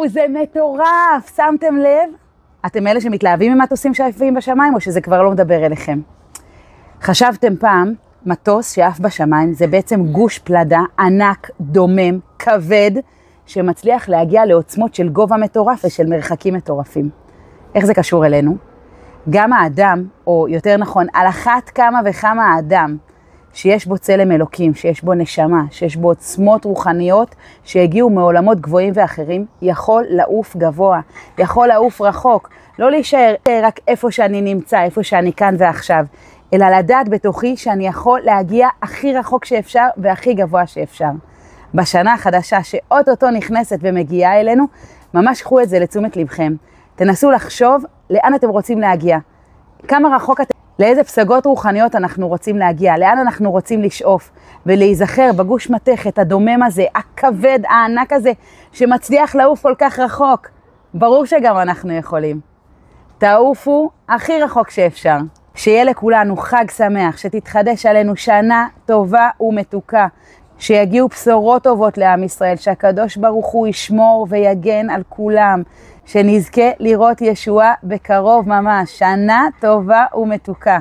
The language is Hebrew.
וואו, זה מטורף, שמתם לב? אתם אלה שמתלהבים ממטוסים שעפים בשמיים, או שזה כבר לא מדבר אליכם? חשבתם פעם, מטוס שעף בשמיים, זה בעצם גוש פלדה ענק, דומם, כבד, שמצליח להגיע לעוצמות של גובה מטורף ושל מרחקים מטורפים. איך זה קשור אלינו? גם האדם, או יותר נכון, על אחת כמה וכמה האדם, שיש בו צלם אלוקים, שיש בו נשמה, שיש בו עוצמות רוחניות שהגיעו מעולמות גבוהים ואחרים, יכול לעוף גבוה, יכול לעוף רחוק, לא להישאר רק איפה שאני נמצא, איפה שאני כאן ועכשיו, אלא לדעת בתוכי שאני יכול להגיע הכי רחוק שאפשר והכי גבוה שאפשר. בשנה החדשה שאוטוטו נכנסת ומגיעה אלינו, ממש קחו את זה לתשומת לבכם. תנסו לחשוב לאן אתם רוצים להגיע, כמה רחוק אתם, לאיזה פסגות רוחניות אנחנו רוצים להגיע, לאן אנחנו רוצים לשאוף, ולהיזכר בגוש מתכת הדומם הזה, הכבד, הענק הזה, שמצליח לעוף כל כך רחוק. ברור שגם אנחנו יכולים. תעופו הכי רחוק שאפשר. שיהיה לכולנו חג שמח, שתתחדש עלינו שנה טובה ומתוקה, שיגיעו בשורות טובות לעם ישראל, שהקדוש ברוך הוא ישמור ויגן על כולם, שנזכה לראות ישועה בקרוב ממש, שנה טובה ומתוקה.